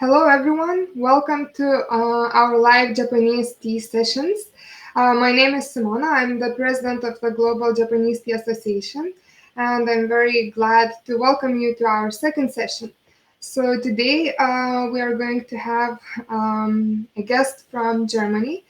Hello, everyone. Welcome to our live Japanese tea sessions. My name is Simona. I'm the president of the Global Japanese Tea Association, and I'm very glad to welcome you to our second session. So, today we are going to have a guest from Germany,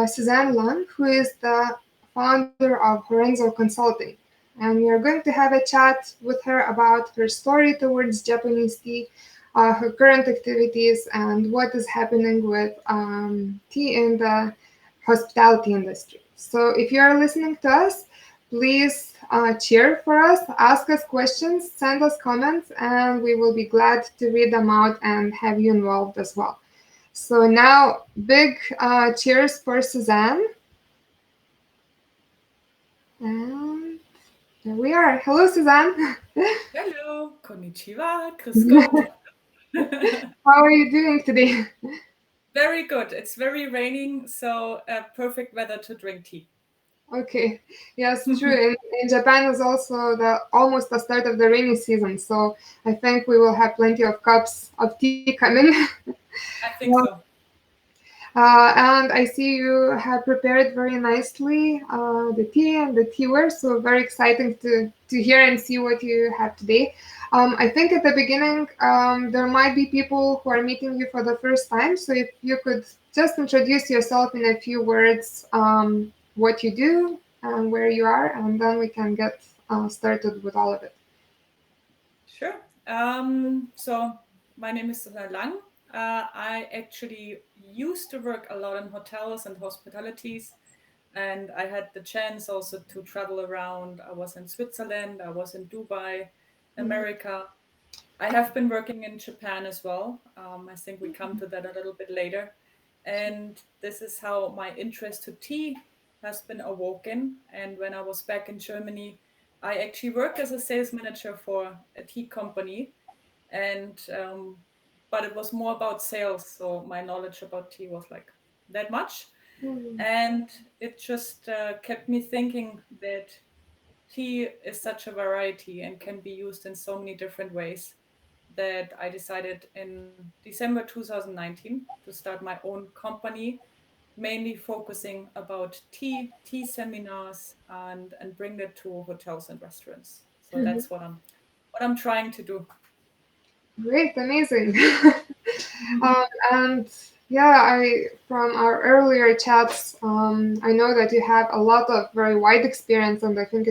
Susanne Lang, who is the founder of Horenso Consulting. And we are going to have a chat with her about her story towards Japanese tea, her current activities, and what is happening with tea in the hospitality industry. So, if you are listening to us, please cheer for us, ask us questions, send us comments, and we will be glad to read them out and have you involved as well. So, now, big cheers for Suzanne. And there we are. Hello, Suzanne. Hello, konnichiwa, grüß Gott. How are you doing today? Very good. It's very raining, so perfect weather to drink tea. Okay, yes, true. In Japan is also the almost the start of the rainy season, so I think we will have plenty of cups of tea coming. I Yeah. think so. And I see you have prepared very nicely the tea and the teaware, so very exciting to hear and see what you have today. I think at the beginning there might be people who are meeting you for the first time, so if you could just introduce yourself in a few words, what you do and where you are, and then we can get started with all of it. Sure. So my name is Susanne Lang. I actually used to work a lot in hotels and hospitalities, and I had the chance also to travel around. I was in Switzerland, I was in Dubai, Mhm. America. I have been working in Japan as well. I think we come to that a little bit later. And this is how my interest to tea has been awoken. And when I was back in Germany, I actually worked as a sales manager for a tea company. And but it was more about sales. So my knowledge about tea was like that much. Mhm. And it just kept me thinking that tea is such a variety and can be used in so many different ways that I decided in December 2019 to start my own company, mainly focusing about tea seminars, and bring that to hotels and restaurants. So Mhm. that's what I'm trying to do. Great, amazing. And yeah, I from our earlier chats, I know that you have a lot of very wide experience, and I think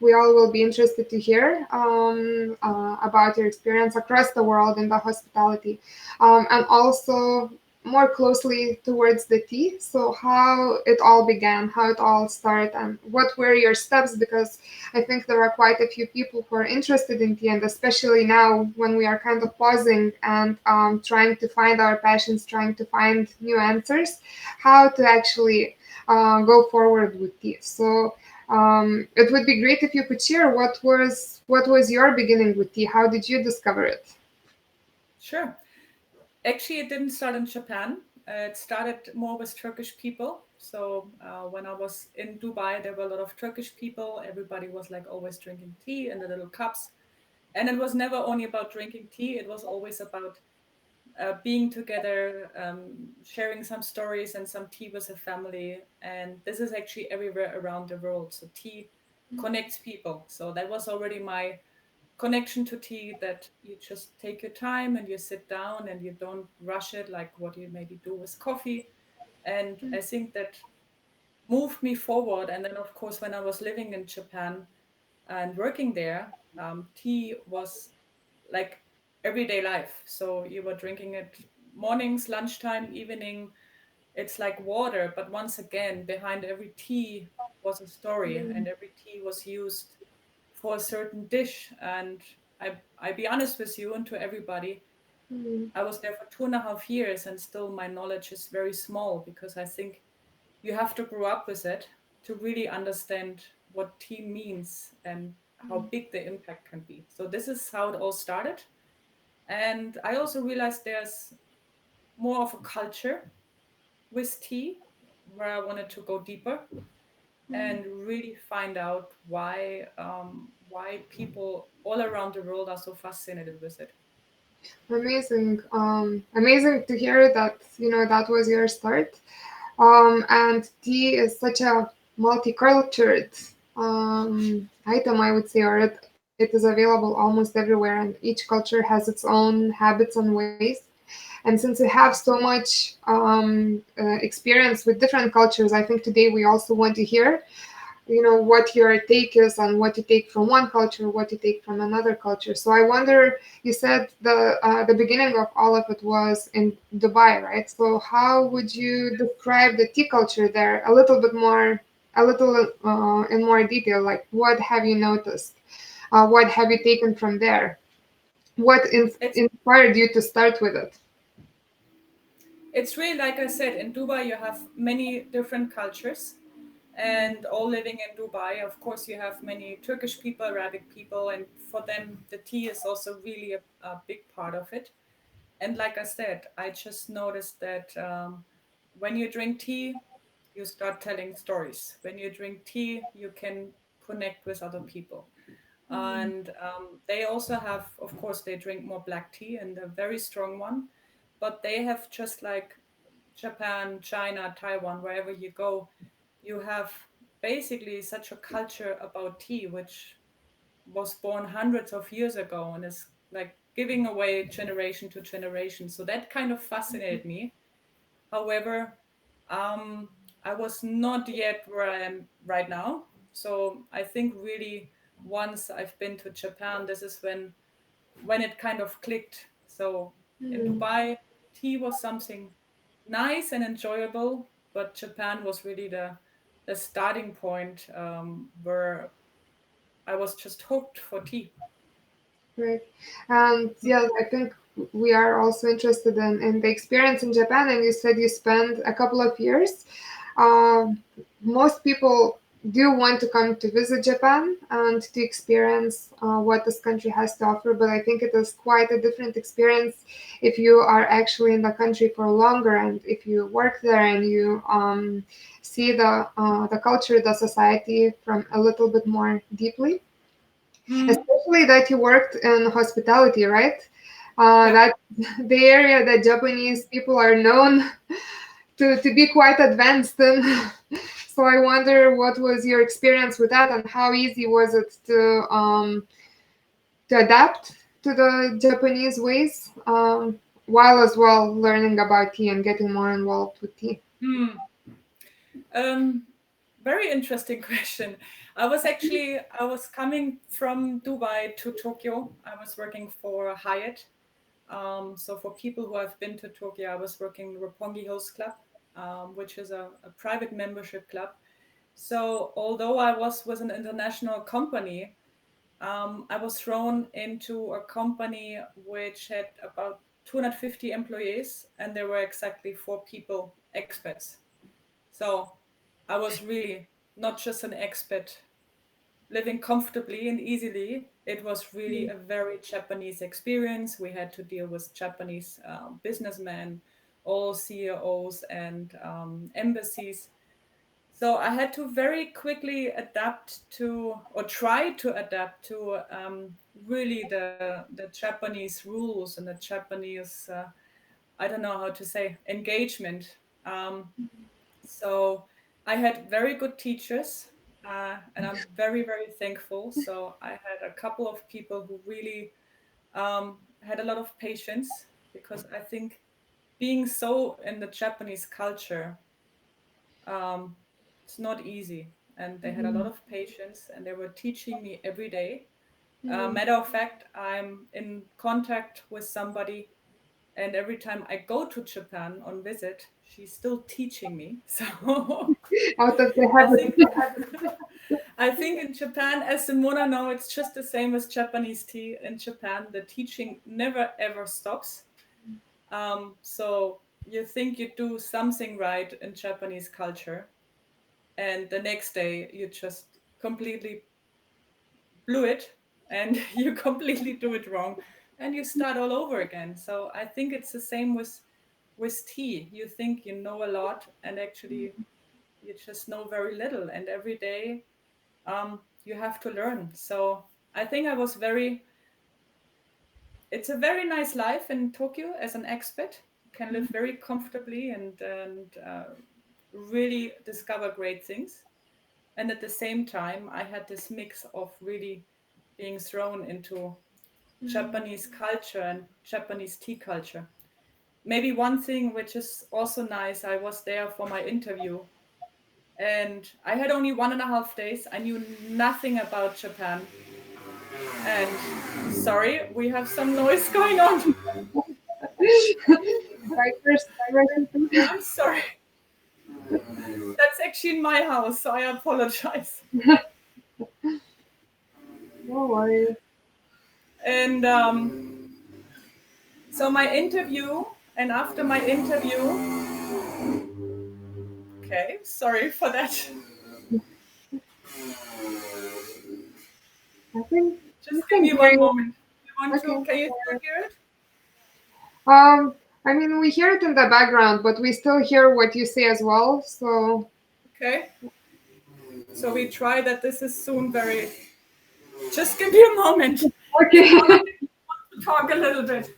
we all will be interested to hear about your experience across the world in the hospitality, and also more closely towards the tea. So how it all began, how it all started, and what were your steps? Because I think there are quite a few people who are interested in tea, and especially now when we are kind of pausing and trying to find our passions, trying to find new answers, how to actually go forward with tea. So it would be great if you could share what was your beginning with tea. How did you discover it? Sure. Actually, it didn't start in Japan. It started more with Turkish people. So when I was in Dubai, there were a lot of Turkish people. Everybody was like always drinking tea in the little cups. And it was never only about drinking tea, it was always about being together, sharing some stories and some tea with a family. And this is actually everywhere around the world. So tea connects people. So that was already my connection to tea, that you just take your time and you sit down and you don't rush it like what you maybe do with coffee. And I think that moved me forward. And then, of course, when I was living in Japan and working there, tea was like everyday life. So you were drinking it mornings, lunchtime, evening. It's like water, but once again, behind every tea was a story, and every tea was used for a certain dish. And I be honest with you and to everybody, Mm, I was there for 2.5 years, and still my knowledge is very small, because I think you have to grow up with it to really understand what tea means and how big the impact can be. So this is how it all started. And I also realized there's more of a culture with tea, where I wanted to go deeper mm, and really find out why people all around the world are so fascinated with it. Amazing. Amazing to hear that, that was your start. And tea is such a multicultural item, I would say, or it is available almost everywhere, and each culture has its own habits and ways. And since we have so much experience with different cultures, I think today we also want to hear what your take is on what you take from one culture, what you take from another culture. So I wonder, you said the beginning of all of it was in Dubai, right? So how would you describe the tea culture there a little bit more, a little in more detail? Like, what have you noticed? What have you taken from there? What It's inspired you to start with it? it's really like I said, in Dubai you have many different cultures and all living in Dubai. Of course, you have many Turkish people, Arabic people, and for them the tea is also really a big part of it. And like I said, I just noticed that when you drink tea, you start telling stories. When you drink tea, you can connect with other people. And they also have, of course, they drink more black tea and a very strong one, but they have just like Japan, China, Taiwan, wherever you go, you have basically such a culture about tea, which was born hundreds of years ago and is like giving away generation to generation. So that kind of fascinated me. However, um, I was not yet where I am right now. So I think really once I've been to Japan, this is when it kind of clicked. So in Dubai, tea was something nice and enjoyable, but Japan was really the starting point where I was just hooked for tea. Right. And yeah, I think we are also interested in the experience in Japan. And you said you spent a couple of years. Most people do want to come to visit Japan and to experience what this country has to offer. But I think it is quite a different experience if you are actually in the country for longer and if you work there and you see the culture, the society from a little bit more deeply. Mm, Especially that you worked in hospitality, right? yeah. That the area that Japanese people are known to be quite advanced in. So I wonder what was your experience with that and how easy was it to adapt to the Japanese ways, while as well learning about tea and getting more involved with tea. Mm. Um, Very interesting question. I was coming from Dubai to Tokyo. I was working for Hyatt. So for people who have been to Tokyo, I was working the Roppongi Hills Club, which is a private membership club. So although I was with an international company, I was thrown into a company which had about 250 employees, and there were exactly four people expats. So I was really not just an expat living comfortably and easily. It was really a very Japanese experience. We had to deal with Japanese businessmen, all CEOs and embassies. So I had to very quickly adapt to, or try to adapt to, really the Japanese rules and the Japanese, I don't know how to say, engagement. So I had very good teachers, and I'm very, very thankful. So I had a couple of people who really had a lot of patience, because I think being so in the Japanese culture, um, it's not easy. And they had a lot of patience, and they were teaching me every day. Matter of fact, I'm in contact with somebody, and every time I go to Japan on visit, she's still teaching me. So Out of the I habit. think I think in Japan, as Simona know, it's just the same as Japanese tea. In Japan, the teaching never ever stops. So you think you do something right in Japanese culture, and the next day you just completely blew it, and you completely do it wrong, and you start all over again. So I think it's the same with tea. You think you know a lot, and actually you just know very little, and every day you have to learn. So I think I was very it's a very nice life in Tokyo as an expat. You can live very comfortably and really discover great things. And at the same time, I had this mix of really being thrown into Japanese culture and Japanese tea culture. Maybe one thing which is also nice, I was there for my interview and I had only 1.5 days. I knew nothing about Japan. And sorry, we have some noise going on. I'm sorry. That's actually in my house, so I apologize. No worries. And so my interview, and after my interview, okay, sorry for that. I think we Just give can me hear one you. moment. You want to? Okay. Can you still hear it? I mean, we hear it in the background, but we still hear what you say as well. So, Okay. So we try that this is soon very. Just give me a moment. okay. Simona, talk a little bit.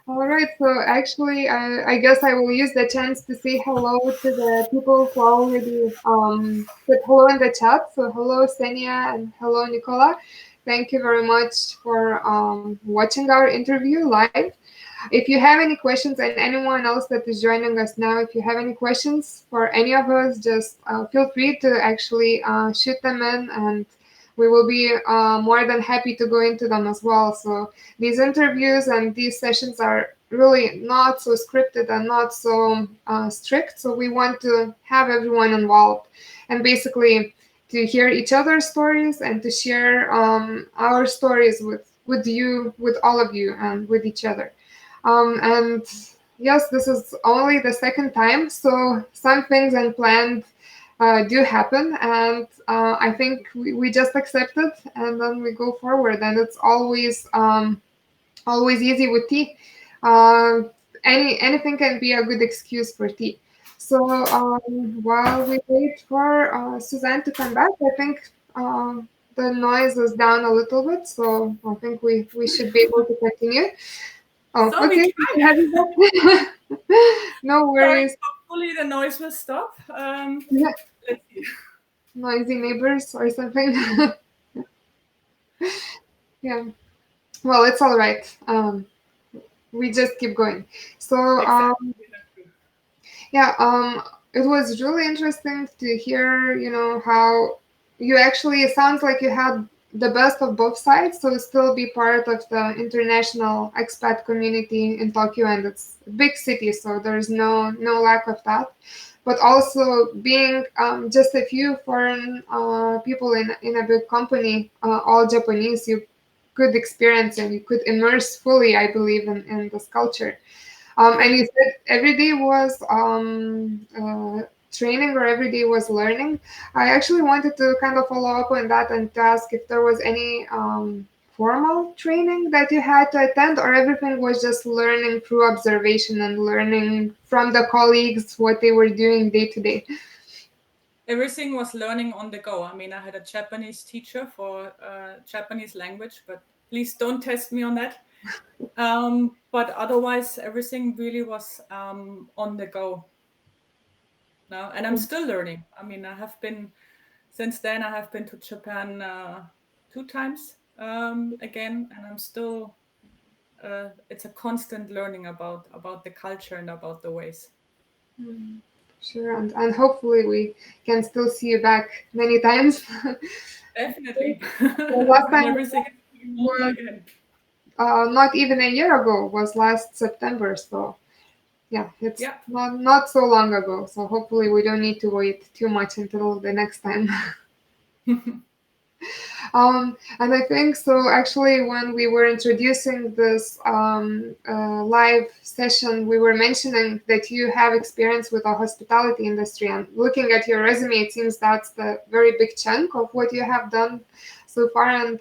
All right. So, actually, I guess I will use the chance to say hello to the people who already put hello in the chat. So, hello, Senia, and hello, Nicola. Thank you very much for watching our interview live. If you have any questions, and anyone else that is joining us now, if you have any questions for any of us, just feel free to actually shoot them in, and we will be more than happy to go into them as well. So these interviews and these sessions are really not so scripted and not so strict. So we want to have everyone involved and basically to hear each other's stories and to share our stories with you, with all of you, and with each other. And yes, this is only the second time, so some things unplanned do happen, and I think we just accept it and then we go forward. And it's always easy with tea. Uh, anything can be a good excuse for tea. So while we wait for Suzanne to come back, I think the noise is down a little bit, so I think we should be able to continue. Oh, So we okay. try. Have you back? No Sorry, worries. hopefully the noise will stop. Yeah, Let's see. noisy neighbors or something. Yeah. Well, it's all right. We just keep going. So, Exactly. yeah, it was really interesting to hear, how you actually, it sounds like you had the best of both sides. So still be part of the international expat community in Tokyo, and it's a big city, so there's no lack of that. But also being just a few foreign people in a big company, all Japanese, you could experience and you could immerse fully, I believe, in this culture. And you said every day was training or every day was learning. I actually wanted to kind of follow up on that and to ask if there was any formal training that you had to attend, or everything was just learning through observation and learning from the colleagues what they were doing day to day. Everything was learning on the go. I mean, I had a Japanese teacher for Japanese language, but please don't test me on that. But otherwise, everything really was on the go now, and I'm still learning. I mean, I have been since then. I have been to Japan 2 times again, and I'm still. It's a constant learning about the culture and about the ways. Sure, and hopefully we can still see you back many times. Definitely, The last when time everything is normal was again. not even a year ago, was last September. So yeah, it's Yeah. not so long ago. So hopefully we don't need to wait too much until the next time. And I think so. Actually, when we were introducing this live session, we were mentioning that you have experience with the hospitality industry. And looking at your resume, it seems that's the very big chunk of what you have done so far. And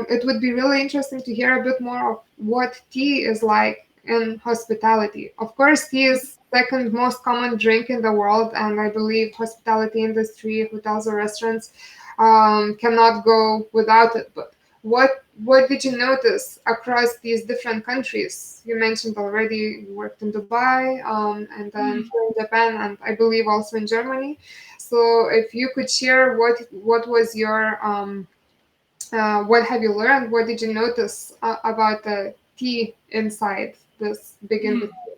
it would be really interesting to hear a bit more of what tea is like in hospitality. Of course, tea is second most common drink in the world, and I believe hospitality industry, hotels or restaurants cannot go without it. But what did you notice across these different countries? You mentioned already you worked in Dubai, and then here in Japan, and I believe also in Germany. So if you could share what was your what have you learned? What did you notice about the tea inside this big Hmm. industry?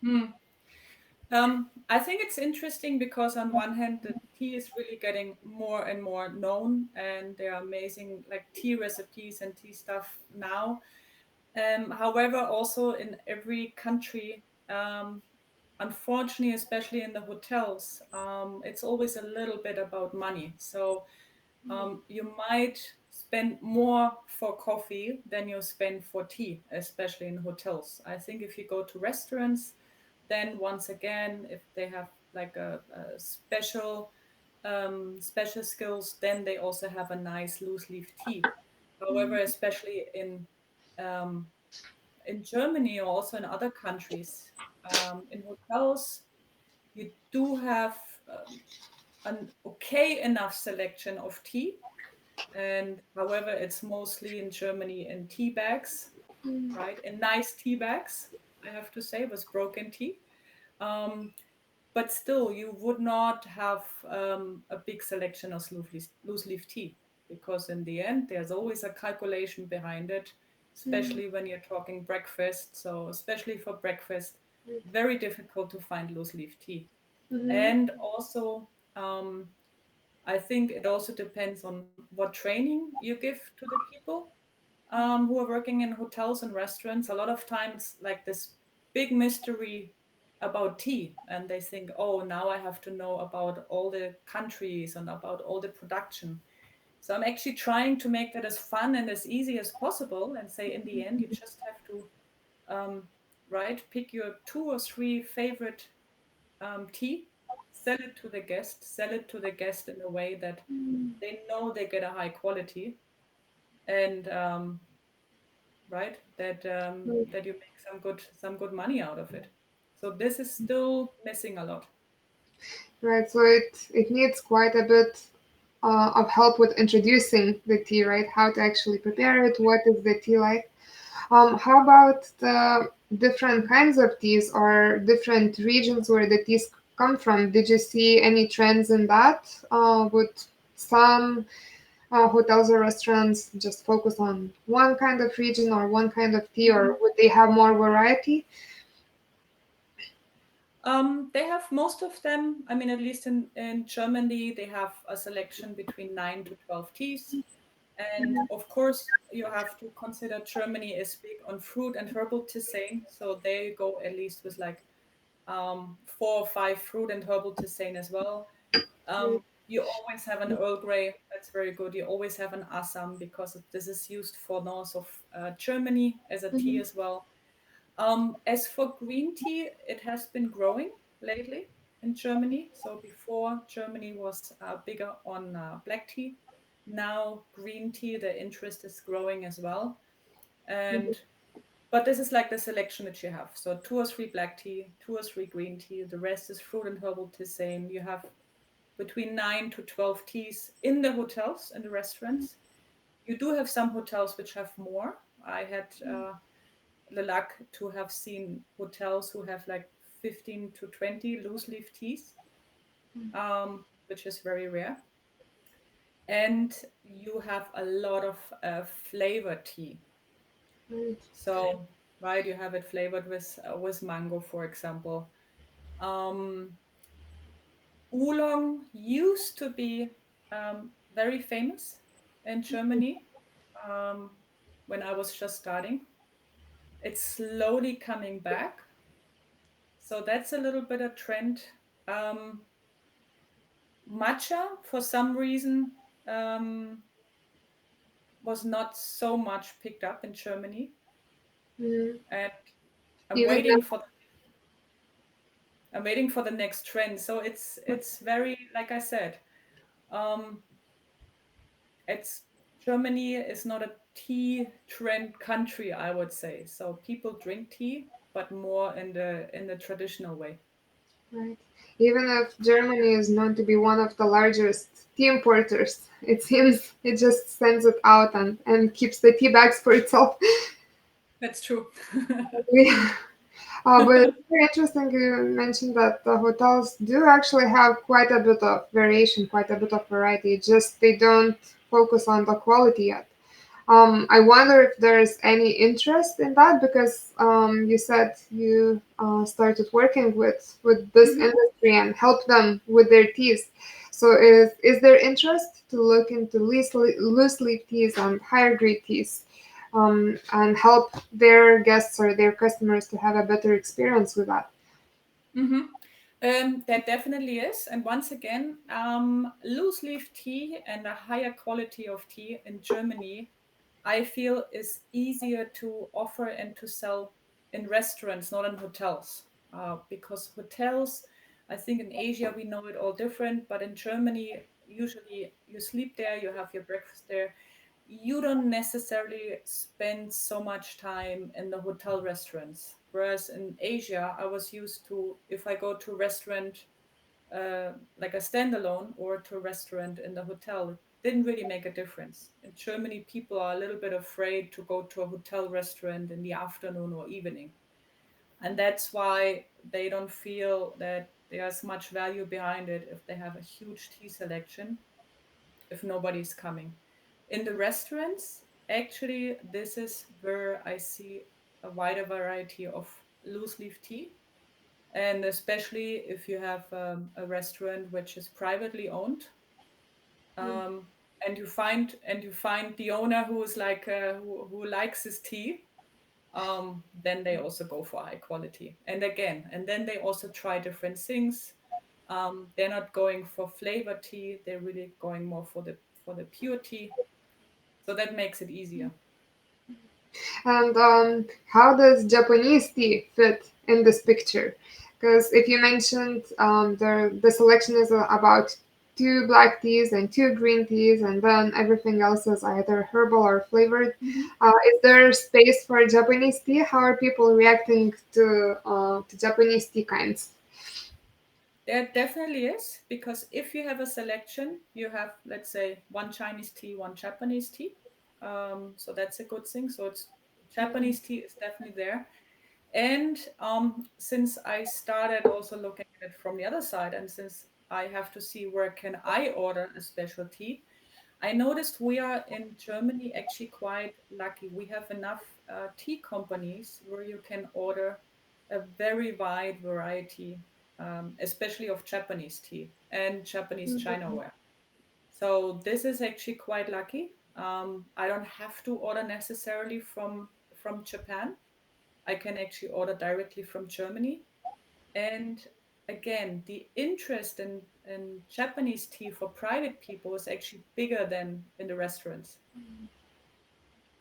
Hmm. I think it's interesting because on one hand, the tea is really getting more and more known, and there are amazing like tea recipes and tea stuff now. However, also in every country, unfortunately, especially in the hotels, it's always a little bit about money. So you might spend more for coffee than you spend for tea, especially in hotels. I think if you go to restaurants, then once again, if they have like a special skills, then they also have a nice loose leaf tea. However, especially um, in Germany or also in other countries, in hotels, you do have an okay enough selection of tea. And however, it's mostly in Germany in tea bags, right? In nice tea bags, I have to say, with broken tea. Um, but still, you would not have a big selection of loose leaf tea because in the end, there's always a calculation behind it, especially when you're talking breakfast. So, especially for breakfast, very difficult to find loose leaf tea. Mm-hmm. And also, I think it also depends on what training you give to the people who are working in hotels and restaurants. A lot of times, like this big mystery about tea, and they think, oh, now I have to know about all the countries and about all the production. So I'm actually trying to make that as fun and as easy as possible, and say, in the end, you just have to, um, right, pick your two or three favorite tea, sell it to the guest in a way that they know they get a high quality, and right, that you make some good money out of it. So this is still missing a lot. Right, so it needs quite a bit of help with introducing the tea, right? How to actually prepare it, what is the tea like? How about the different kinds of teas or different regions where the teas come from? Did you see any trends in that? Would some hotels or restaurants just focus on one kind of region or one kind of tea, or would they have more variety? They have most of them. I mean, at least in Germany, they have a selection between 9 to 12 teas. And of course, you have to consider Germany is big on fruit and herbal tisane. So they go at least with like 4 or 5 fruit and herbal tisane as well. You always have an Earl Grey. That's very good. You always have an Assam because this is used for north of Germany as a tea Mhm. as well. As for green tea, it has been growing lately in Germany. So before Germany was bigger on black tea. Now green tea, the interest is growing as well. And but this is like the selection that you have. So 2 or 3 black tea, 2 or 3 green tea. The rest is fruit and herbal tisane. You have between 9 to 12 teas in the hotels and the restaurants. You do have some hotels which have more. I had the luck to have seen hotels who have like 15 to 20 loose leaf teas, which is very rare. And you have a lot of flavored tea. Right. So, right, you have it flavored with mango, for example. Um, Oolong used to be very famous in Germany um, when I was just starting. It's slowly coming back. So that's a little bit a trend. Um, Matcha, for some reason, um, was not so much picked up in Germany, Mm. and I'm Even waiting for I'm waiting for the next trend. So it's very like I said, um, it's Germany is not a tea trend country, I would say. So people drink tea, but more in the traditional way. Right. Even if Germany is known to be one of the largest tea importers, it seems it just sends it out and keeps the tea bags for itself. That's true. We, but it's very interesting you mentioned that the hotels do actually have quite a bit of variation, quite a bit of variety. Just they don't focus on the quality yet. I wonder if there's any interest in that because you said you started working with this Mhm. industry and help them with their teas. So is there interest to look into loose leaf teas and higher grade teas, and help their guests or their customers to have a better experience with that? Mm-hmm. That definitely is. And once again, loose leaf tea and a higher quality of tea in Germany, I feel is easier to offer and to sell in restaurants, not in hotels. Because hotels, I think in Asia we know it all different, but in Germany, usually you sleep there, you have your breakfast there. You don't necessarily spend so much time in the hotel restaurants. Whereas in Asia, I was used to, if I go to a restaurant like a standalone or to a restaurant in the hotel, it didn't really make a difference. In Germany, people are a little bit afraid to go to a hotel restaurant in the afternoon or evening. And that's why they don't feel that there's much value behind it if they have a huge tea selection, if nobody's coming. In the restaurants, actually, this is where I see a wider variety of loose leaf tea. And especially if you have a restaurant which is privately owned, um, and you find the owner who is like who likes his tea, then they also go for high quality. And again, and then they also try different things. They're not going for flavor tea; they're really going more for the pure tea. So that makes it easier. And how does Japanese tea fit in this picture? Because if you mentioned the selection is about two black teas and two green teas, and then everything else is either herbal or flavored. Mhm. Is there space for Japanese tea? How are people reacting to Japanese tea kinds? There definitely is, because if you have a selection, you have, let's say, one Chinese tea, one Japanese tea. So that's a good thing. So it's Japanese tea is definitely there. And since I started also looking at it from the other side, and since I have to see where can I order a specialty, I noticed we are in Germany actually quite lucky. We have enough tea companies where you can order a very wide variety, especially of Japanese tea and Japanese Mhm. Chinaware. So this is actually quite lucky. I don't have to order necessarily from Japan. I can actually order directly from Germany. And again, the interest in Japanese tea for private people is actually bigger than in the restaurants.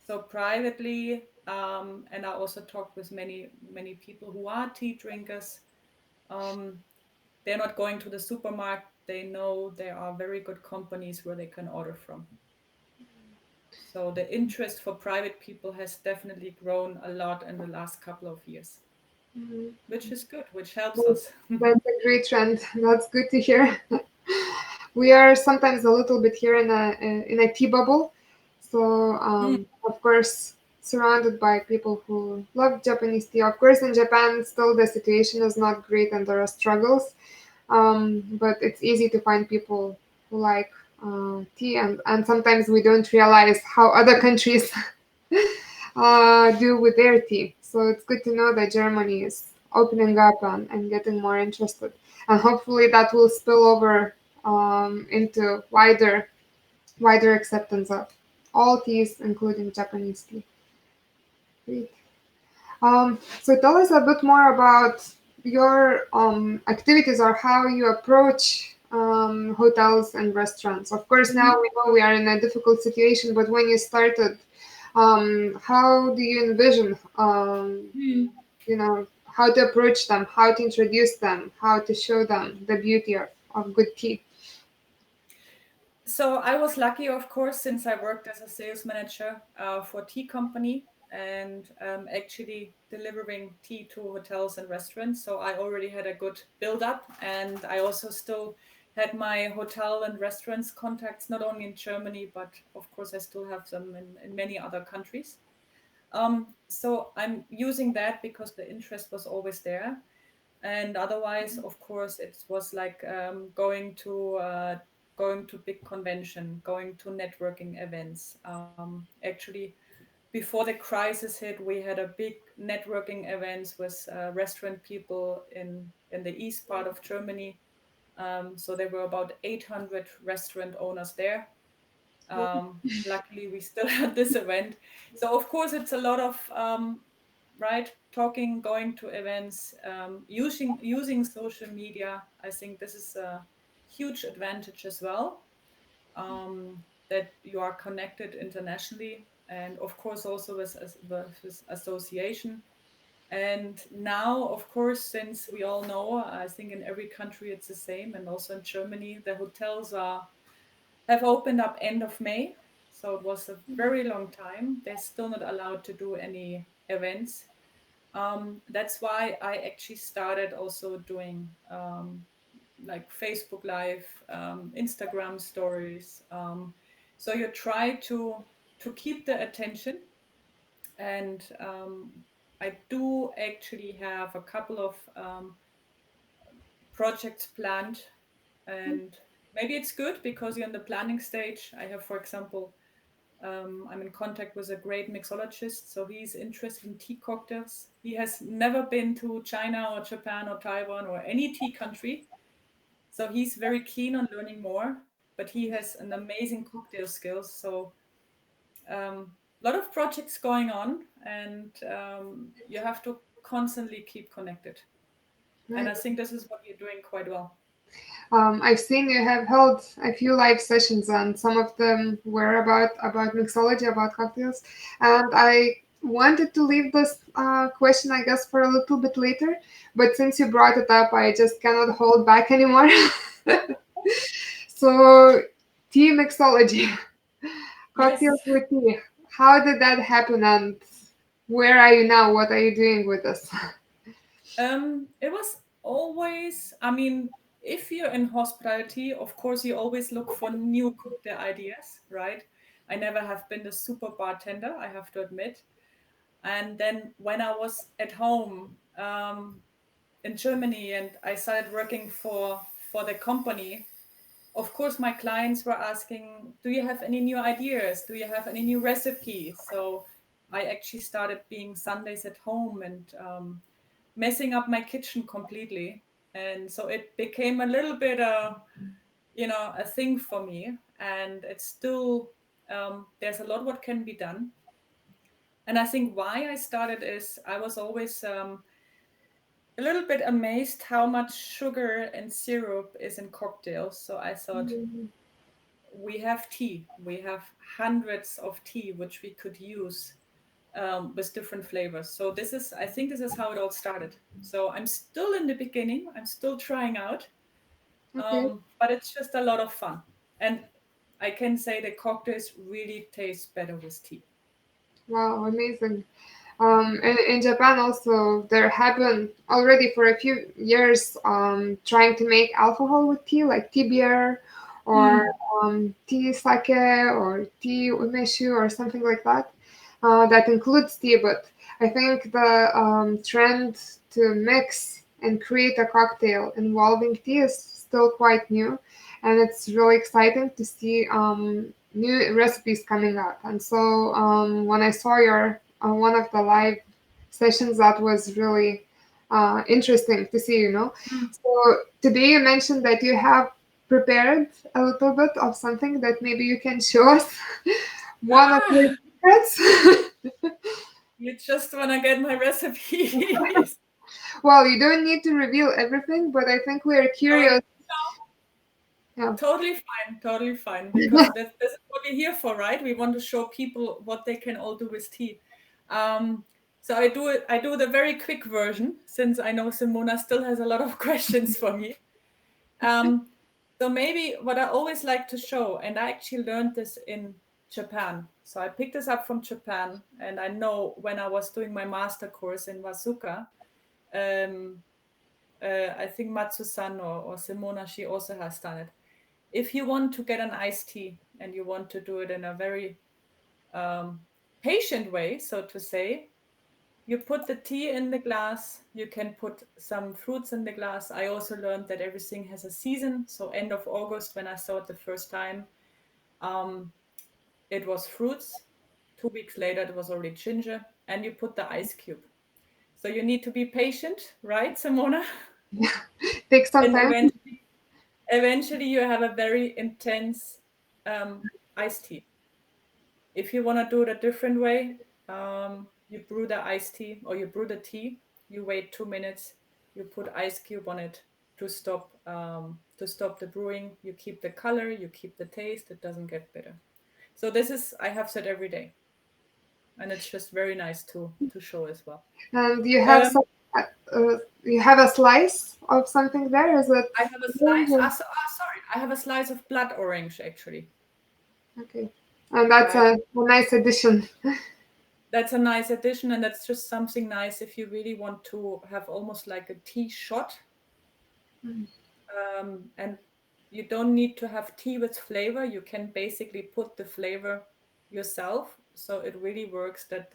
So privately, and I also talked with many people who are tea drinkers. Um, they're not going to the supermarket. They know there are very good companies where they can order from. So the interest for private people has definitely grown a lot in the last couple of years, Mhm. which is good, which helps That- us. That's a great trend. That's good to hear. We are sometimes a little bit here in a tea bubble. So Mm. of course, surrounded by people who love Japanese tea. Of course, in Japan, still the situation is not great and there are struggles. But it's easy to find people who like tea, and sometimes we don't realize how other countries do with their tea. So it's good to know that Germany is opening up and getting more interested, and hopefully that will spill over into wider acceptance of all teas, including Japanese tea. Great. So tell us a bit more about your activities or how you approach hotels and restaurants. Of course, now Mhm. we know we are in a difficult situation, but when you started, how do you envision, Mm. how to approach them, how to introduce them, how to show them the beauty of good tea? So I was lucky, of course, since I worked as a sales manager for a tea company. and actually delivering tea to hotels and restaurants. So I already had a good build up, and I also still had my hotel and restaurants contacts, not only in Germany, but of course I still have them in many other countries. So I'm using that because the interest was always there. And otherwise, of course, it was like going to big convention, going to networking events. Actually, before the crisis hit, we had a big networking events with restaurant people in the east part of Germany. So there were about 800 restaurant owners there. Luckily, we still had this event. So of course, it's a lot of right talking, going to events, using social media. I think this is a huge advantage as well. That you are connected internationally, and of course also with association. And now, of course, since we all know, I think in every country it's the same, and also in Germany, the hotels are have opened up end of May. So it was a very long time. They're still not allowed to do any events. That's why I actually started also doing like Facebook Live, Instagram stories. So you try to keep the attention, and I do actually have a couple of projects planned, and maybe it's good because you're in the planning stage. I have, for example, I'm in contact with a great mixologist, so he's interested in tea cocktails. He has never been to China or Japan or Taiwan or any tea country, so he's very keen on learning more. But he has an amazing cocktail skills. So a lot of projects going on, and you have to constantly keep connected. And Right. I think this is what you're doing quite well. I've seen you have held a few live sessions, and some of them were about mixology, about cocktails. And I wanted to leave this question, I guess, for a little bit later. But since you brought it up, I just cannot hold back anymore. So, tea mixology, Yes. cocktails with tea. How did that happen, and where are you now? What are you doing with this? It was always, I mean, if you're in hospitality, of course, you always look for new cocktail ideas, right? I never have been a super bartender, I have to admit. And then when I was at home in Germany and I started working for the company, of course, my clients were asking, do you have any new ideas? Do you have any new recipes? So I actually started being Sundays at home and messing up my kitchen completely. And so it became a little bit, a thing for me. And it's still, there's a lot what can be done. And I think why I started is I was always a little bit amazed how much sugar and syrup is in cocktails. So I thought, we have tea. We have hundreds of tea which we could use with different flavors. So I think this is how it all started. So I'm still in the beginning. I'm still trying out, Okay. but it's just a lot of fun. And I can say the cocktails really taste better with tea. Wow, amazing. And in Japan also, there have been already for a few years trying to make alcohol with tea, like tea beer or Mm. tea sake or tea umeshu or something like that. That includes tea, but I think the trend to mix and create a cocktail involving tea is still quite new, and it's really exciting to see new recipes coming up. And so when I saw your one of the live sessions, that was really interesting to see. Mm. So today you mentioned that you have prepared a little bit of something that maybe you can show us. One of your Ah, secrets. you just want to get my recipes. Well, you don't need to reveal everything, but I think we're No, curious. Yeah. totally fine, totally fine. Because this is what we're here for, right? We want to show people what they can all do with tea. Um, so I do the very quick version, since I know Simona still has a lot of questions for me. Um, so maybe what I always like to show, and I actually learned this in Japan. So I picked this up from Japan, and I know when I was doing my master course in Wasuka, um, I think Matsu-san or Simona, she also has done it. If you want to get an iced tea and you want to do it in a very patient way, so to say, you put the tea in the glass, you can put some fruits in the glass. I also learned that everything has a season. So end of August, when I saw it the first time, um, it was fruits. 2 weeks later, it was already ginger, and you put the ice cube. So you need to be patient, right, Simona? Take some And time. eventually you have a very intense iced tea. If you want to do it a different way, you brew the iced tea or you brew the tea. You wait 2 minutes. You put ice cube on it to stop the brewing. You keep the color. You keep the taste. It doesn't get bitter. So this is I have said every day, and it's just very nice to show as well. And you have Um, some, you have a slice of something there. Is it? I have a slice. Sorry, I have a slice of blood orange actually. Okay, and that's Right. a nice addition. That's a nice addition, and that's just something nice if you really want to have almost like a tea shot. And you don't need to have tea with flavor. You can basically put the flavor yourself. So it really works that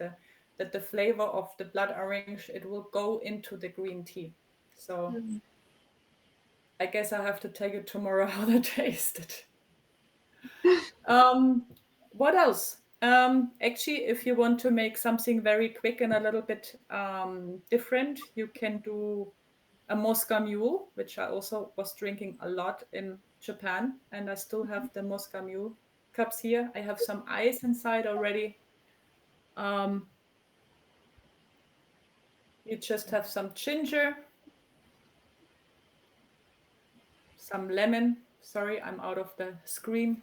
the flavor of the blood orange it will go into the green tea. So I guess I have to take it tomorrow how to taste it. Um, what else? Actually, if you want to make something very quick and a little bit different, you can do a Moscow Mule, which I also was drinking a lot in Japan, and I still have the Moscow Mule cups here. I have some ice inside already. Um, you just have some ginger, some lemon. Sorry, I'm out of the screen.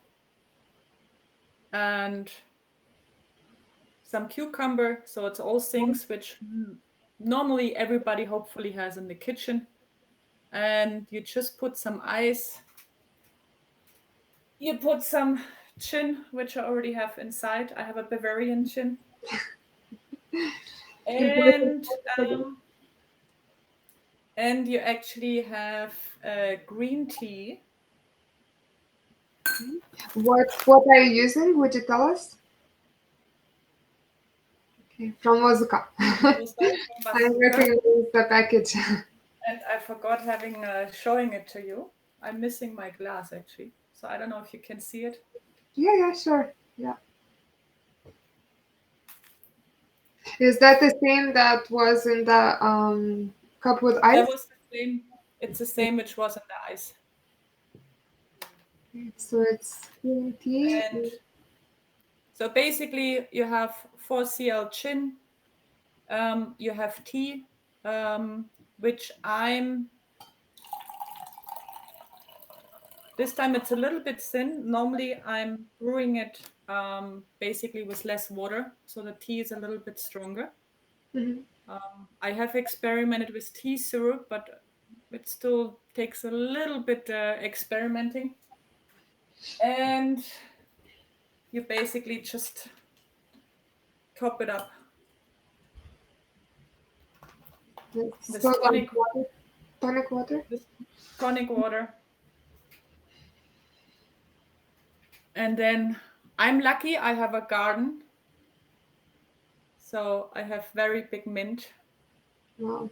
And some cucumber. So it's all things which normally everybody hopefully has in the kitchen. And you just put some ice. You put some gin, which I already have inside. I have a Bavarian gin. And um, and you actually have green tea. What are you using? Would you tell us? Okay, from Wazuka. Was that from I Bazooka? recognize the package. And I forgot having showing it to you. I'm missing my glass actually, so I don't know if you can see it. Yeah, yeah, sure. Yeah. Is that the same that was in the cup with That ice? was the same. It's the same which was in the ice. So it's green tea. And so basically, you have 4 cl gin. You have tea, which I'm this time it's a little bit thin. Normally, I'm brewing it basically with less water, so the tea is a little bit stronger. Mhm. I have experimented with tea syrup, but it still takes a little bit experimenting. And you basically just top it up It's with so like water, tonic water. with tonic water. And then I'm lucky I have a garden, so I have very big mint. Wow.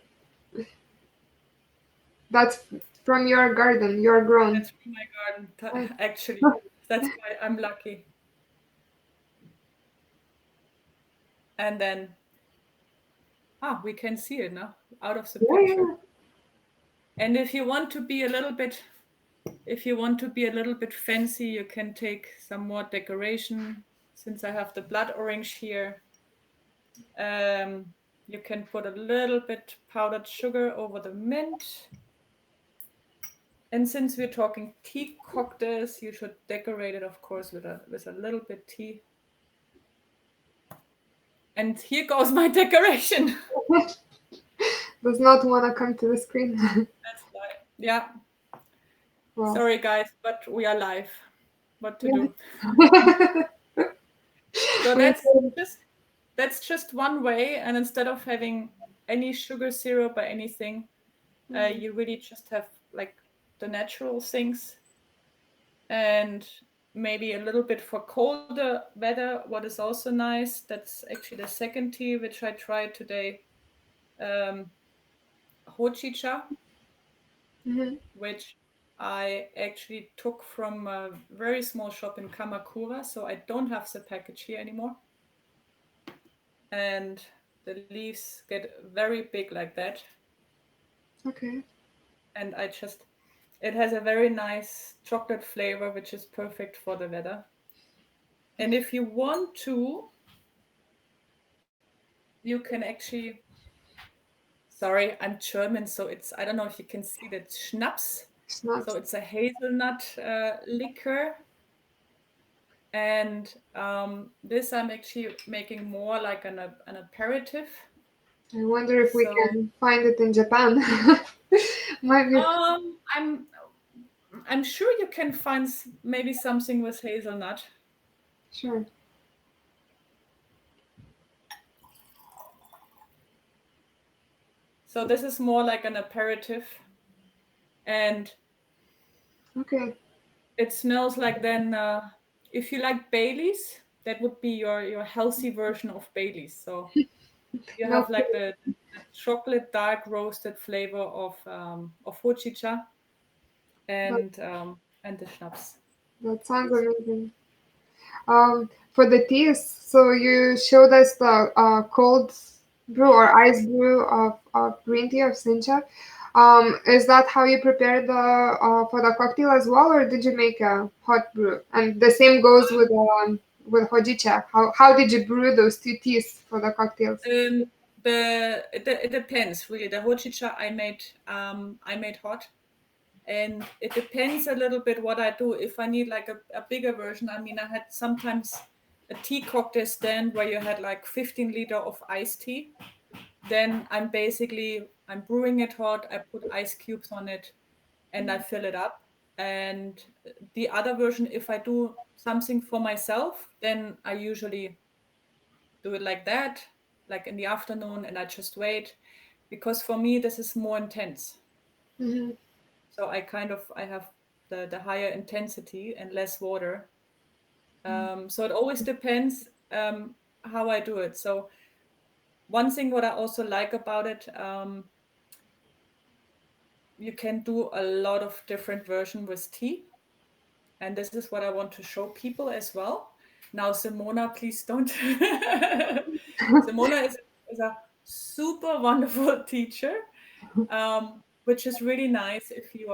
That's from your garden, your grown. That's from my garden, Oh. actually. That's why I'm lucky. And then, we can see it now out of the Yeah, picture. yeah. And if you want to be a little bit fancy, you can take some more decoration. Since I have the blood orange here, you can put a little bit powdered sugar over the mint. And since we're talking tea cocktails, you should decorate it, of course, with a little bit tea. And here goes my decoration. Does not want to come to the screen. That's live. Yeah. Wow. Sorry, guys, but we are live. What to Yeah. do? So Okay. just that's just one way. And instead of having any sugar syrup or anything, Mhm. you really just have like the natural things, and maybe a little bit for colder weather. What is also nice, that's actually the second tea which I tried today, um, hojicha, Mhm. which I actually took from a very small shop in Kamakura. So I don't have the package here anymore. And the leaves get very big like that. Okay. And it has a very nice chocolate flavor, which is perfect for the weather. And if you want to, you can actually, sorry, I'm German, so I don't know if you can see that Schnaps. It's So not. it's a hazelnut liquor. And this I'm actually making more like an aperitif. I wonder if we So can find it in Japan. Might be. um, I'm I'm sure you can find maybe something with hazelnut. Sure. So this is more like an aperitif, and Okay. it smells like then if you like Baileys, that would be your healthy version of Baileys. So you No, have like the chocolate dark roasted flavor of hojicha that, and the schnapps. that sounds amazing. For the teas, so you showed us the cold brew or ice brew of green tea of Sincha. Is that how you prepare the for the cocktail as well, or did you make a hot brew? And the same goes with hojicha. How did you brew those two teas for the cocktails? Um, it depends really. The hojicha I made hot, and it depends a little bit what I do. If I need like a bigger version, I mean, I had sometimes a tea cocktail stand where you had like 15 liter of iced tea. Then I'm brewing it hot. I put ice cubes on it, and I fill it up. And the other version, if I do something for myself, then I usually do it like that, like in the afternoon, and I just wait, because for me this is more intense. Mm-hmm. So I have the higher intensity and less water. So it always depends how I do it. So one thing what I also like about it, you can do a lot of different version with tea, and this is what I want to show people as well. Now, Simona, please don't. Simona is a super wonderful teacher, which is really nice if you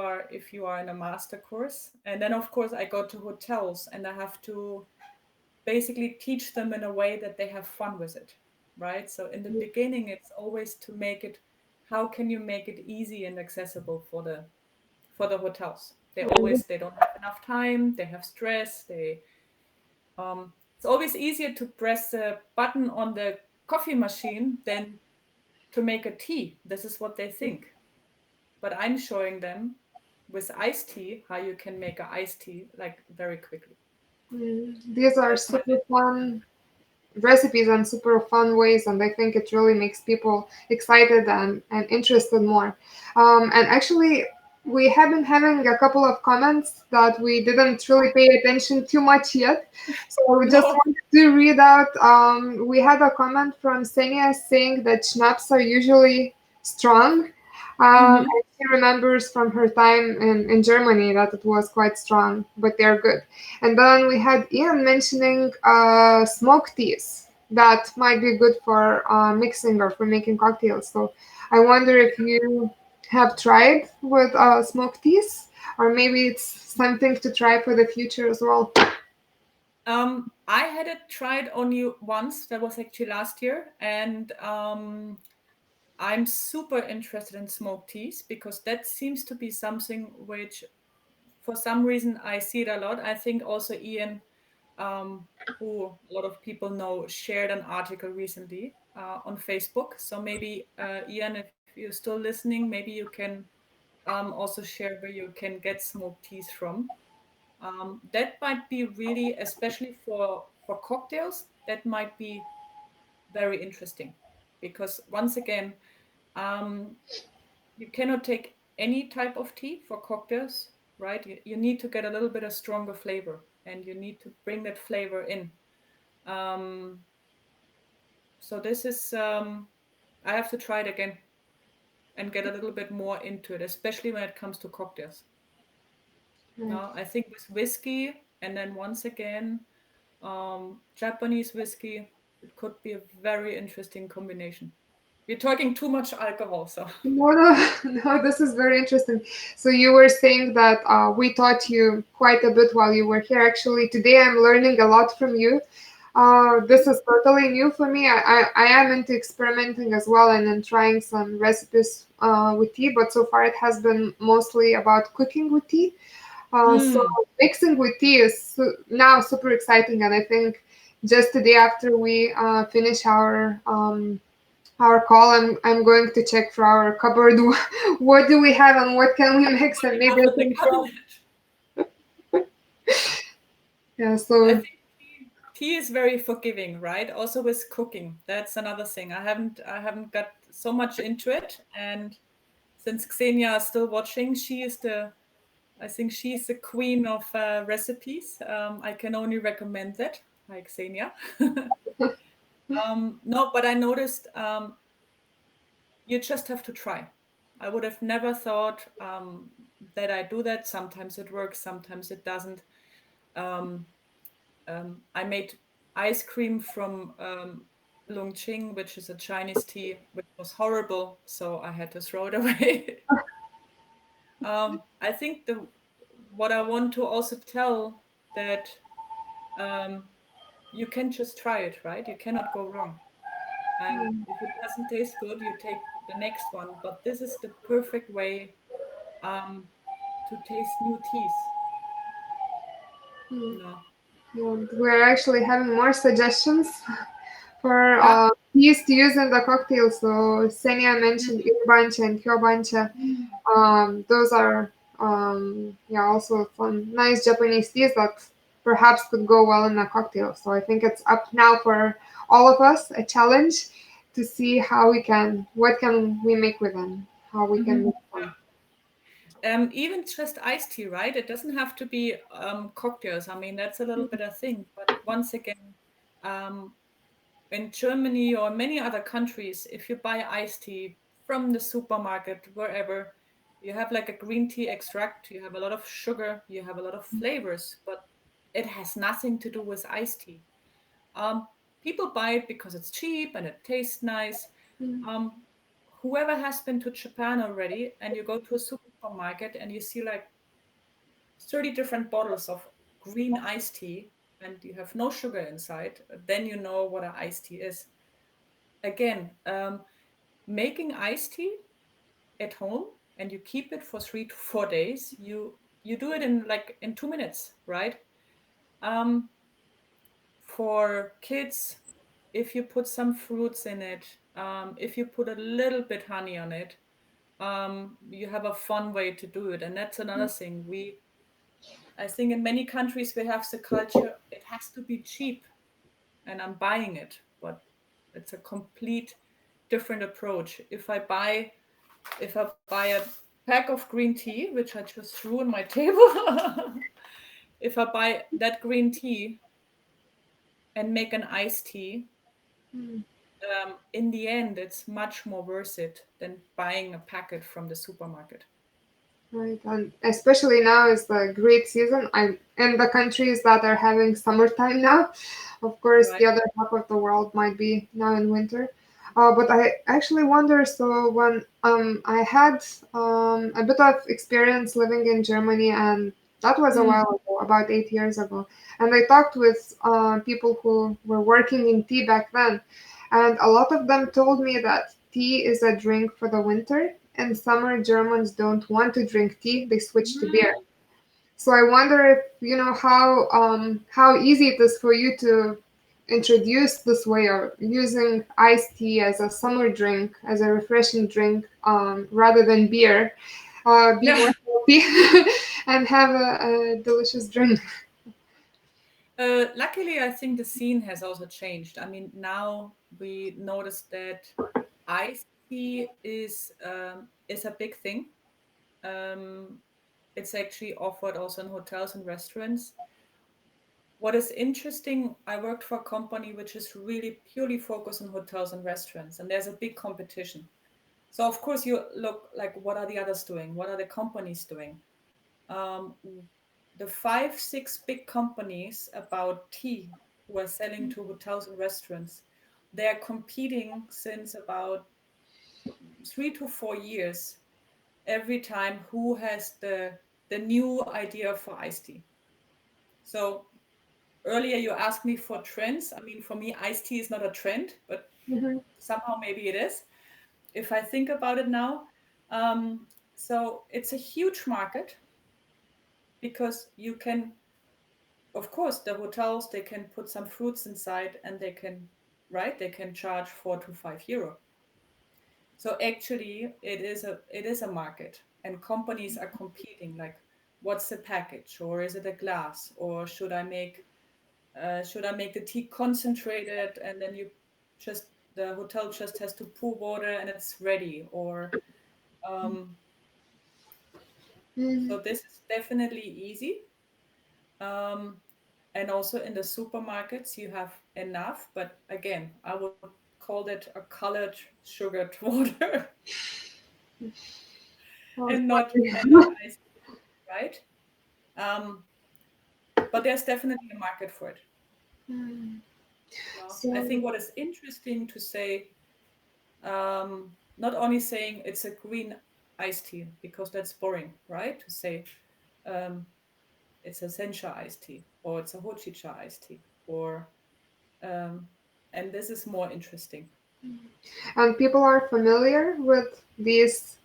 are in a master course. And then of course I go to hotels and I have to basically teach them in a way that they have fun with it, right? So in the beginning, it's always to make it. How can you make it easy and accessible for the hotels? They don't have enough time. They have stress. It's always easier to press a button on the coffee machine than to make a tea. This is what they think. But I'm showing them with iced tea how you can make a iced tea like very quickly. These are That's my super fun recipes and super fun ways, and I think it really makes people excited and interested more. And actually, we have been having a couple of comments that we didn't really pay attention too much yet, so we just no. wanted to read out. We had a comment from Senia saying that schnapps are usually strong. Hmm. And she remembers from her time in Germany that it was quite strong, but they're good. And then we had Ian mentioning smoked teas that might be good for mixing or for making cocktails. So I wonder if you have tried with smoked teas, or maybe it's something to try for the future as well. I had it tried only once. That was actually last year, and I'm super interested in smoked teas because that seems to be something which, for some reason, I see it a lot. I think also Ian, who a lot of people know, shared an article recently on Facebook. So maybe Ian, if you're still listening, maybe you can also share where you can get smoked teas from. That might be really, especially for cocktails. that might be very interesting, because once again, um, you cannot take any type of tea for cocktails, right? You need to get a little bit of stronger flavor, and you need to bring that flavor in. Um, so this is, I have to try it again and get a little bit more into it, especially when it comes to cocktails. Right. Now, I think with whiskey, and then once again, Japanese whiskey, it could be a very interesting combination. We're talking too much alcohol, so No, no, no, this is very interesting. So you were saying that we taught you quite a bit while you were here. Actually, today I'm learning a lot from you. This is totally new for me. I am into experimenting as well and then trying some recipes with tea, but so far it has been mostly about cooking with tea. So mm, mixing with tea is now super exciting, and I think just today after we finish our call, I'm going to check for our cupboard. What do we have and what can we mix, what and we maybe have I in the can try. cabinet. Yeah. I So think tea is very forgiving, right? Also with cooking, that's another thing. I haven't got so much into it, and since Xenia is still watching, I think she's the queen of recipes. I can only recommend that. Hi, Xenia. No, but I noticed you just have to try. I would have never thought that I do that. Sometimes it works, sometimes it doesn't. Um, I made ice cream from Longqing, which is a Chinese tea, which was horrible, so I had to throw it away. I think the what I want to also tell that um, you can just try it, right? You cannot go wrong. And if it doesn't taste good, you take the next one. But this is the perfect way um, to taste new teas. No. we're actually having more suggestions for Yeah. teas to use in the cocktail. So Senia mentioned irbancha and kyobancha. Mm. Those are yeah, also fun, nice Japanese teas that perhaps could go well in a cocktail. So I think it's up now for all of us a challenge to see how we can, what can we make with them, how we can Mhm. make them. Even just iced tea, right? It doesn't have to be cocktails. I mean, that's a little bit of thing. But once again, um, in Germany or many other countries, if you buy iced tea from the supermarket, wherever, you have like a green tea extract, you have a lot of sugar, you have a lot of flavors, but it has nothing to do with iced tea. Um, People buy it because it's cheap and it tastes nice. Mm, Um, Whoever has been to Japan already, and you go to a supermarket and you see like 30 different bottles of green iced tea and you have no sugar inside, then you know what an iced tea is. Again, making iced tea at home and you keep it for 3 to 4 days, you do it in like in 2 minutes, right? Um, for kids, if you put some fruits in it, if you put a little bit honey on it, you have a fun way to do it. And that's another thing. I think in many countries we have the culture it has to be cheap, and I'm buying it, but it's a complete different approach. If I buy a pack of green tea, which I just threw on my table, if I buy that green tea and make an iced tea, mm. in the end, it's much more worth it than buying a packet from the supermarket. Right, and especially now is the great season. I'm in the countries that are having summertime now. Of course, the Right? other half of the world might be now in winter. But I actually wonder. So when I had a bit of experience living in Germany, and that was a Mm, while ago, about 8 years ago, and I talked with people who were working in tea back then, and a lot of them told me that tea is a drink for the winter. In summer, Germans don't want to drink tea; they switch to beer. mm. So I wonder if you know how easy it is for you to introduce this way of using iced tea as a summer drink, as a refreshing drink, rather than beer. Be Yeah. more healthy and have a delicious drink. Luckily, I think the scene has also changed. I mean, now we notice that iced tea is a big thing. Um, it's actually offered also in hotels and restaurants. What is interesting, I worked for a company which is really purely focused on hotels and restaurants, and there's a big competition. So of course you look like what are the others doing? What are the companies doing? Um, the five, six big companies about tea who are selling to hotels and restaurants, they are competing since about 3 to 4 years every time who has the new idea for iced tea. So earlier you asked me for trends. I mean, for me, iced tea is not a trend, but Hmm. somehow maybe it is. If I think about it now, um, so it's a huge market because you can, of course, the hotels they can put some fruits inside and they can, right? They can charge 4 to 5 euro. So actually, it is a market, and companies are competing. Like, what's the package, or is it a glass, or should I make the tea concentrated and then just the hotel just has to pour water and it's ready, or um, Hmm. so this is definitely easy. Um, and also in the supermarkets you have enough, but again, I would call that a colored sugared water Oh, and not sorry. ice, right? Um, but there's definitely a market for it. Hmm. I So, think what is interesting to say, not only saying it's a green iced tea because that's boring, right? To say um, it's a sencha iced tea or it's a hojicha iced tea or um, and this is more interesting. and people are familiar with these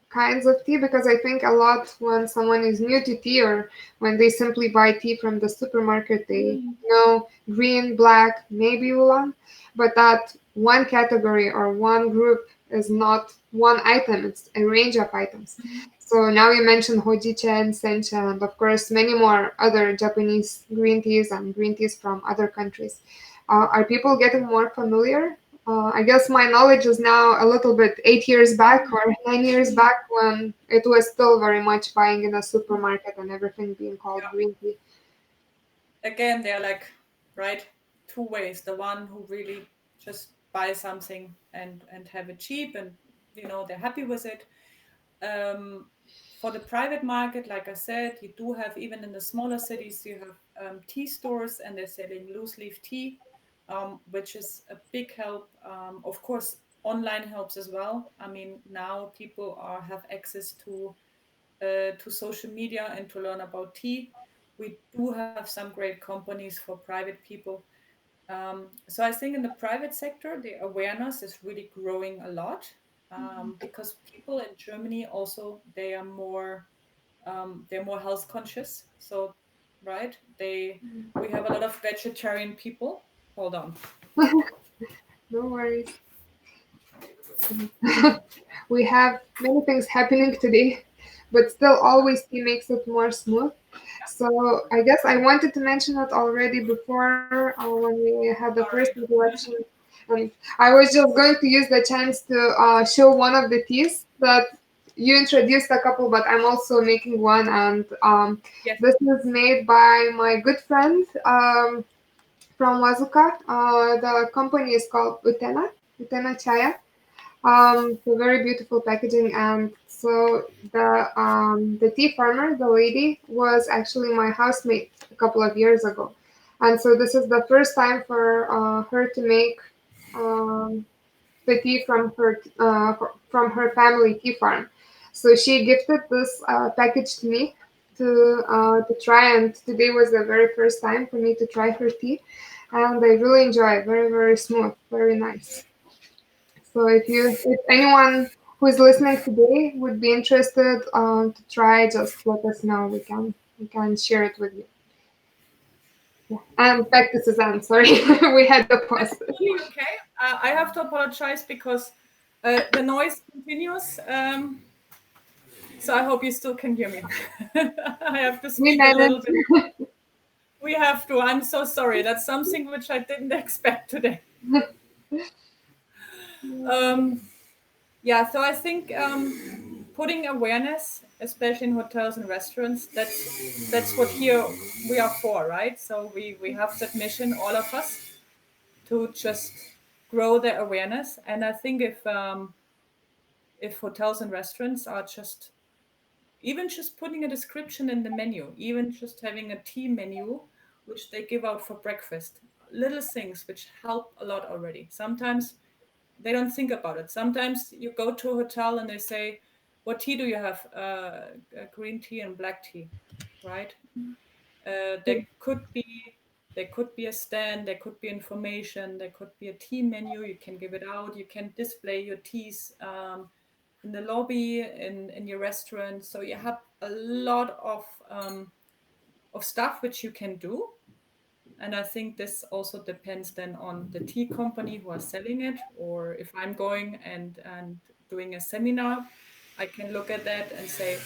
kinds of tea because I think a lot when someone is new to tea or when they simply buy tea from the supermarket, they Mm. know green, black, maybe oolong, but that one category or one group is not one item, it's a range of items. Mhm. So now you mentioned hojicha and sencha, and of course many more other Japanese green teas and green teas from other countries. Are people getting more familiar? I guess my knowledge is now a little bit 8 years back or 9 years Mm. back when it was still very much buying in a supermarket and everything being called Yeah. green tea. Again, they're like, right, two ways. The one who really just buy something and have it cheap and they're happy with it. Um, for the private market, like I said, you do have, even in the smaller cities, you have tea stores and they're selling loose leaf tea, which is a big help. Of course, online helps as well. I mean, now people have access to social media and to learn about tea. We do have some great companies for private people. So I think in the private sector, the awareness is really growing a lot, because people in Germany also they're more health conscious. So right, we have a lot of vegetarian people. Hold on. No worries. We have many things happening today, but still always tea makes it more smooth. So I guess I wanted to mention it already before when we had the first Sorry. introduction. And I was just going to use the chance to show one of the teas that you introduced a couple, but I'm also making one. And Yes. this is made by my good friend from Wazuka. The company is called Utena Chaya. So very beautiful packaging, and so the tea farmer, the lady, was actually my housemate a couple of years ago, and so this is the first time for her to make um, the tea from her family tea farm. So she gifted this package to me to try, and today was the very first time for me to try her tea, and I really enjoy it. Very very smooth, very nice. So if anyone who is listening today would be interested to try, just let us know. We can share it with you. Yeah. And back to Suzanne. Sorry, we had the pause. That's totally okay. I have to apologize because the noise continues. So I hope you still can hear me. I have to We speak a little managed. bit. we have to. I'm so sorry. That's something which I didn't expect today. Um, yeah, so I think putting awareness, especially in hotels and restaurants, that's what here we are for, right? So we have that mission, all of us, to just grow the awareness. And I think if hotels and restaurants are just even just putting a description in the menu, even just having a tea menu, which they give out for breakfast, little things which help a lot already. Sometimes they don't think about it. Sometimes you go to a hotel and they say, "What tea do you have? Green tea and black tea, right?" There could be a stand, there could be information, there could be a tea menu. You can give it out. You can display your teas in the lobby in your restaurant. So you have a lot of stuff which you can do. And I think this also depends then on the tea company who are selling it, or if I'm going and doing a seminar, I can look at that and say,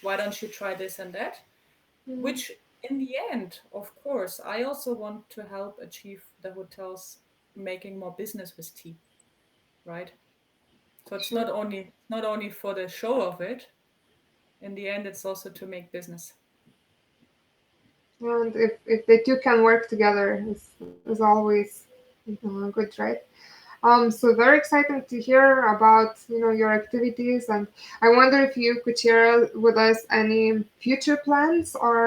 why don't you try this and that? Which in the end, of course, I also want to help achieve the hotels making more business with tea, right? So it's Sure. not only for the show of it. In the end, it's also to make business. And if the two can work together, is always good, right? So very exciting to hear about your activities, and I wonder if you could share with us any future plans, or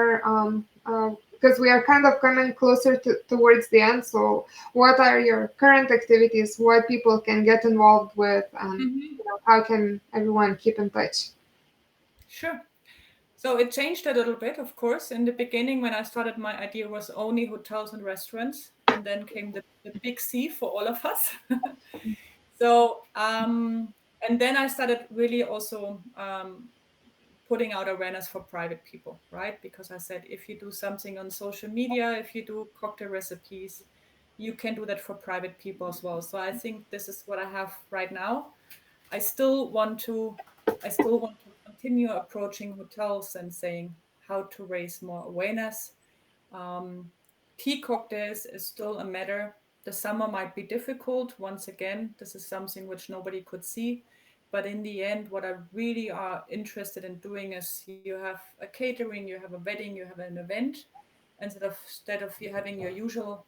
because we are kind of coming closer towards the end. So, what are your current activities? What people can get involved with, and Mhm. how can everyone keep in touch? Sure. So it changed a little bit, of course. In the beginning, when I started, my idea was only hotels and restaurants, and then came the big C for all of us. So, and then I started really also putting out awareness for private people, right? Because I said, if you do something on social media, if you do cocktail recipes, you can do that for private people as well. So I think this is what I have right now. I still want to I still want to continue approaching hotels and saying how to raise more awareness. Um, Tea cocktails is still a matter. The summer might be difficult. Once again, this is something which nobody could see. But in the end, what I really are interested in doing is you have a catering, you have a wedding, you have an event. Instead of you having your usual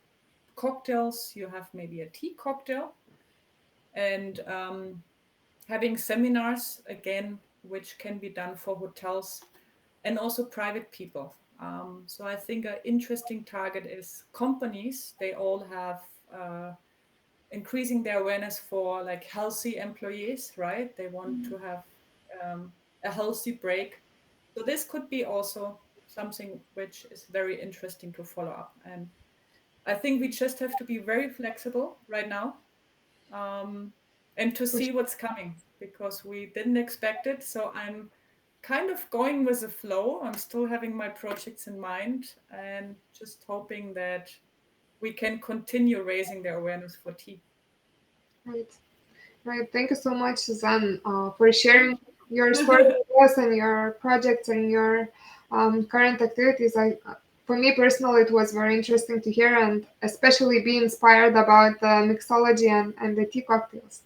cocktails, you have maybe a tea cocktail. And having seminars again, which can be done for hotels and also private people. So I think an interesting target is companies. They all have increasing their awareness for like healthy employees, right? They want to have a healthy break. So this could be also something which is very interesting to follow up. And I think we just have to be very flexible right now, um, and to see what's coming because we didn't expect it. So I'm kind of going with the flow. I'm still having my projects in mind and just hoping that we can continue raising the awareness for tea. Right. Right. Thank you so much, Suzanne, for Thank sharing your story with us and your projects and your current activities. For me personally, it was very interesting to hear, and especially be inspired about the mixology and the tea cocktails.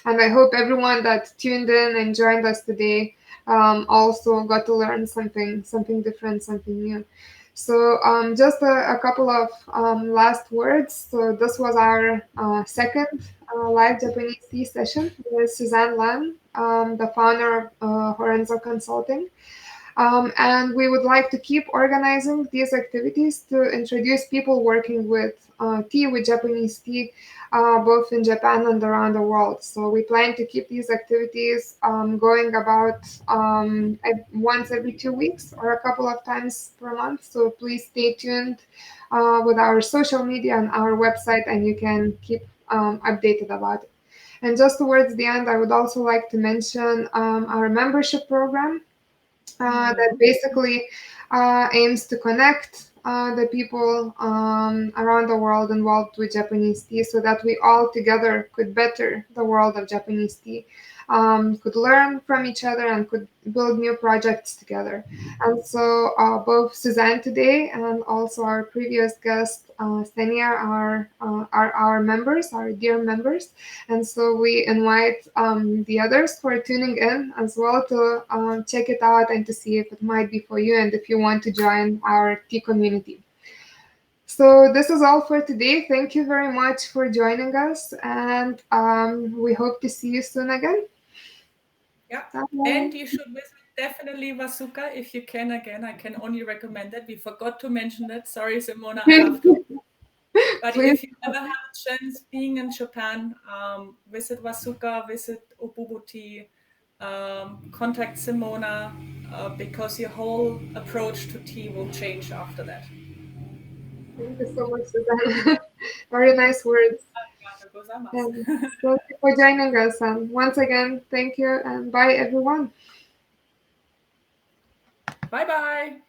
And I hope everyone that tuned in and joined us today also got to learn something different, something new. So, just a couple of last words. So, this was our second live Japanese tea session with Susanne Lang, the founder of Horenso Consulting. And we would like to keep organizing these activities to introduce people working with tea, with Japanese tea, both in Japan and around the world. So we plan to keep these activities going about once every 2 weeks or a couple of times per month. So please stay tuned with our social media and our website, and you can keep updated about it. And just towards the end, I would also like to mention our membership program that Mhm. basically aims to connect the people around the world involved with Japanese tea so that we all together could better the world of Japanese tea. could learn from each other and could build new projects together. And so both Suzanne today and also our previous guest, Senia, are our members, our dear members. And so we invite the others for tuning in as well to check it out and to see if it might be for you and if you want to join our tea community. So this is all for today. Thank you very much for joining us, and we hope to see you soon again. Yeah. Bye. And you should visit definitely Vasuka if you can again. I can only recommend it. We forgot to mention that. Sorry, Simona, I have to. But Please. if you ever have a chance being in Japan, visit Vasuka, visit Obubuti, contact Simona, because your whole approach to tea will change after that. Thank you so much, Susanne. Very nice words. Arigato gozaimasu. And thank you for joining us. And once again, thank you and bye, everyone. Bye bye.